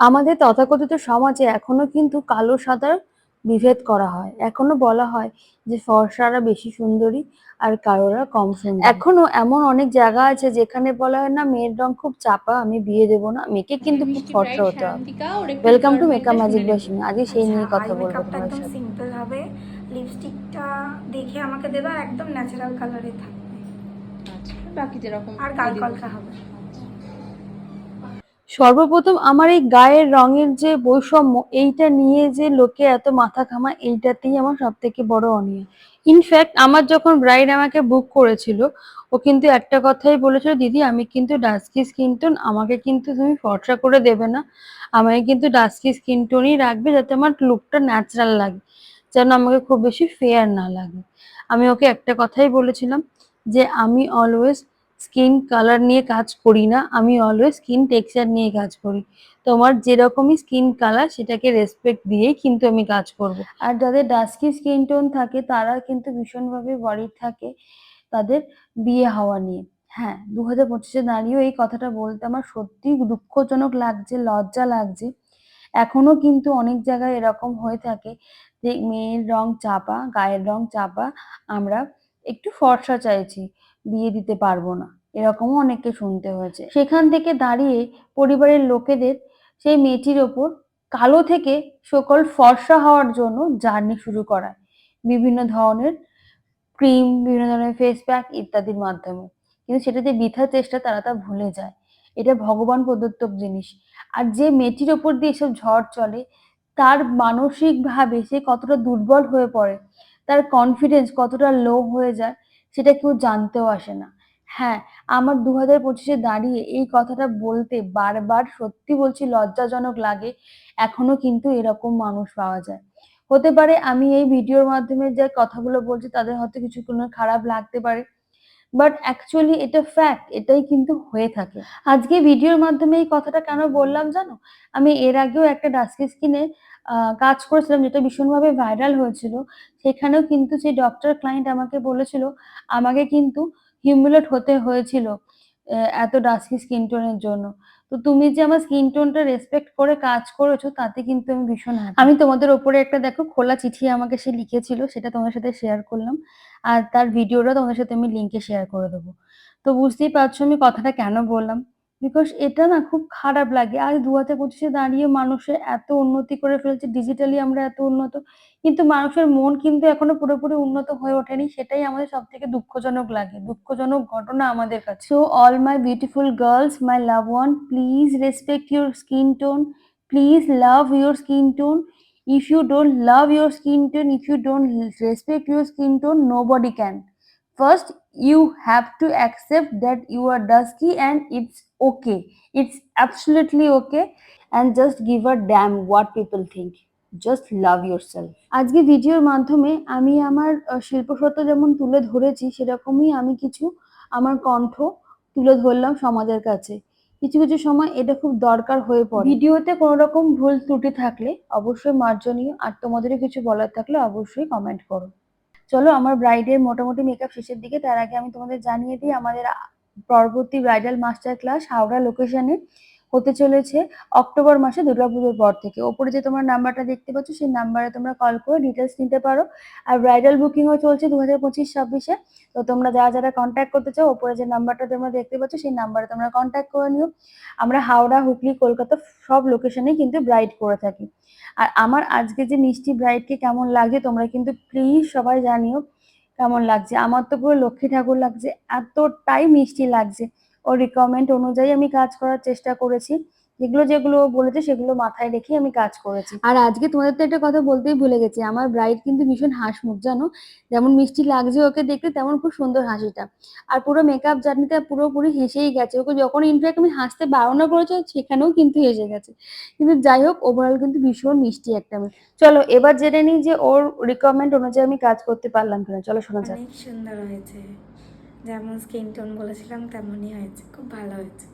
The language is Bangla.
আমাদের তথাকথিত সমাজে এখনো কিন্তু কালো সাদার বিভেদ করা হয়। এখনো বলা হয় যে ফর্সারা বেশি সুন্দরী আর কালোরা কম সুন্দরী। এখনো এমন অনেক জায়গা আছে যেখানে বলা হয় না মেয়ের রং খুব চাপা, আমি বিয়ে দেবো না, মেয়েকে কিন্তু খুব মিষ্টি ফর্সা ব্রাইড হতে হবে। সায়ন্তিকা ওর একটু ওয়েলকাম টু মেকআপ রিকোয়ারমেন্টটা ম্যাজিক শুনে বাই নেব। সিমি। আজকে সেই আচ্ছা, নিয়ে কথা আই বলবো মেকআপটা তোমার একদম সাথে। সিম্পল হবে। লিপস্টিকটা দেখে আমাকে দেবে আর একদম ন্যাচারাল কালারে থাকবে। আচ্ছা, বাকি যেরকম আর গাল কলকা হবে। সর্বপ্রথম আমার এই গায়ের রঙের যে বৈষম্য, এইটা নিয়ে যে লোকে এত মাথা ঘামা, এইটাতেই আমার সব থেকে বড় অনিয়া। ইনফ্যাক্ট আমার যখন ব্রাইড আমাকে বুক করেছিল, ও কিন্তু একটা কথাই বলেছিল, দিদি আমি কিন্তু ডাস্কি স্কিন টোন, আমাকে কিন্তু তুমি ফর্সা করে দেবে না, আমাকে কিন্তু ডাস্কি স্কিন টোনই রাখবে, যাতে আমার লুকটা ন্যাচারাল লাগে, যেন আমাকে খুব বেশি ফেয়ার না লাগে। আমি ওকে একটা কথাই বলেছিলাম যে আমি অলওয়েজ স্কিন কালার নিয়ে কাজ করি না, আমি অলওয়েজ স্কিন টেক্সচার নিয়ে কাজ করি। তোমার যেরকমই স্কিন কালার সেটাকে রেসপেক্ট দিয়েই কিন্তু আমি কাজ করব। আর যাদের ডাস্কি স্কিন টোন থাকে তারা কিন্তু ভীষণভাবে ওয়ারিড থাকে তাদের বিয়ে হওয়া নিয়ে। হ্যাঁ, 2025-এ দাঁড়িয়েও এই কথাটা বলতে আমার সত্যিই দুঃখজনক লাগছে, লজ্জা লাগছে। এখনো কিন্তু অনেক জায়গায় এরকম হয়ে থাকে যে মেয়ের রং চাপা, গায়ের রং চাপা, আমরা একটু ফর্সা চাইছি, বিয়ে দিতে পারবো না, এরকমও অনেককে শুনতে হয়েছে। সেখান থেকে দাঁড়িয়ে পরিবারের লোকেদের সেই মেয়েটির ওপর কালো থেকে সকল ফর্সা হওয়ার জন্য জার্নি শুরু করায় বিভিন্ন ধরনের ক্রিম, বিভিন্ন ধরনের ফেস প্যাক ইত্যাদির মাধ্যমে। কিন্তু সেটা যে বৃথা চেষ্টা তারা তা ভুলে যায়। এটা ভগবান প্রদত্ত জিনিস। আর যে মেয়েটির ওপর দিয়ে এসব ঝড় চলে, তার মানসিকভাবে সে কতটা দুর্বল হয়ে পড়ে, তার কনফিডেন্স কতটা লো হয়ে যায়, সেটা কেউ জানতেও আসে না। হ্যাঁ, আমার 2025-এ দাঁড়িয়ে এই কথাটা বলতে বারবার সত্যি বলছি লজ্জাজনক লাগে। এখনো কিন্তু এরকম মানুষ পাওয়া যায়। হতে পারে আমি এই ভিডিওর মাধ্যমে যে কথাগুলো বলছি তাদের হয়তো কিছুক্ষণ খারাপ লাগতে পারে, বাট অ্যাকচুয়ালি এটা ফ্যাক্ট, এটাই কিন্তু হয়ে থাকে। আজকে ভিডিওর মাধ্যমে এই কথাটা কেন বললাম জানো? আমি এর আগেও একটা ডাস্কি স্কিনে কাজ করেছিলাম যেটা ভীষণভাবে ভাইরাল হয়েছিল। সেখানেও কিন্তু সেই ডক্টর ক্লায়েন্ট আমাকে বলেছিল আমাকে কিন্তু হিউমিলেট হতে হয়েছিল এত ডাস্কি স্কিন টোনের জন্য। তো তুমি যে আমার স্কিন টোনটা রেসপেক্ট করে কাজ করেছো তাতে কিন্তু আমি ভীষণ হ্যাপি। আমি তোমাদের ওপরে একটা দেখো খোলা চিঠি আমাকে সে লিখেছিল, সেটা তোমার সাথে শেয়ার করলাম। আর তার ভিডিওটা তোমাদের সাথে আমি লিঙ্কে শেয়ার করে দেবো। তো বুঝতেই পারছো আমি কথাটা কেন বললাম। বিকজ এটা না খুব খারাপ লাগে। আজ 2025-এ দাঁড়িয়ে মানুষের এত উন্নতি করে ফেলছে, ডিজিটালি আমরা এত উন্নত, কিন্তু মানুষের মন কিন্তু এখনো পুরোপুরি উন্নত হয়ে ওঠেনি। সেটাই আমাদের সব থেকে দুঃখজনক লাগে, দুঃখজনক ঘটনা আমাদের কাছে। So all my beautiful girls, my love one, please respect your skin tone, please love your skin tone. If you don't love your skin tone, if you don't respect your skin tone, nobody can. First, you have to accept that you are dusky and it's okay. It's absolutely okay. And just give a damn what people think. Just love yourself. আজকে ভিডিওর মাধ্যমে আমি আমার শিল্পসত্ত্ব যেমন তুলে ধরেছি, সেরকমই আমি কিছু আমার কণ্ঠ তুলে ধরলাম সমাজের কাছে। কিছু কিছু সময় এটা খুব দরকার হয়ে পড়ে। ভিডিওতে কোনো রকম ভুল ত্রুটি থাকলে অবশ্যই মার্জনীয়, আর তোমাদেরও কিছু বলার থাকলে অবশ্যই কমেন্ট করো। চলো আমার ব্রাইডের মোটামুটি মেকআপ শেষের দিকে, তার আগে আমি তোমাদের জানিয়ে দিই আমাদের পরবর্তী ব্রাইডাল মাস্টার ক্লাস হাওড়া লোকেশনে হতে চলেছে অক্টোবর মাসে দুর্গাপুজোর পর থেকে। ওপরে যে তোমরা নাম্বারটা দেখতে পাচ্ছ সেই নাম্বারে তোমরা কল করে ডিটেলস নিতে পারো। আর ব্রাইডাল বুকিংও চলছে 2025-26-এ। তো তোমরা যারা যারা কন্ট্যাক্ট করতে চাও ওপরে যে নাম্বারটা তোমরা দেখতে পাচ্ছ সেই নাম্বারে তোমরা কন্ট্যাক্ট করে নিও। আমরা হাওড়া, হুগলি, কলকাতা সব লোকেশনেই কিন্তু ব্রাইড করে থাকি। আর আমার আজকে যে মিষ্টি ব্রাইডকে কেমন লাগছে তোমরা কিন্তু প্লিজ সবাই জানিও কেমন লাগছে। আমার তো পুরো লক্ষ্মী ঠাকুর লাগছে, এতটাই মিষ্টি লাগছে। ওর রিকোয়ারমেন্ট অনুযায়ী আমি কাজ করার চেষ্টা করেছি, যেগুলো যেগুলো ও বলেছে সেগুলো মাথায় রেখে আমি কাজ করেছি। আর আজকে তোমাদের তো একটা কথা বলতেই ভুলে গেছি, আমার ব্রাইড কিন্তু ভীষণ হাসিমুখ জানো, যেমন মিষ্টি লাগছে ওকে দেখতে তেমন খুব সুন্দর হাসিটা। আর পুরো মেকআপ জার্নিটা পুরোপুরি হেসেই গেছে, ওকে যখন ইনফ্যাক্ট আমি হাসতে বারণও করেছি সেখানেও কিন্তু হেসে গেছে। কিন্তু যাই হোক, ওভারঅল কিন্তু ভীষণ মিষ্টি একটা মেয়ে। চলো এবার জেনে নিই যে ওর রিকোয়ারমেন্ট অনুযায়ী আমি কাজ করতে পারলাম কিনা। চলো শোনা যাক। অনেক সুন্দর হয়েছে, যেমন স্কিন টোন বলেছিলাম তেমনই হয়েছে, খুব ভালো হয়েছে।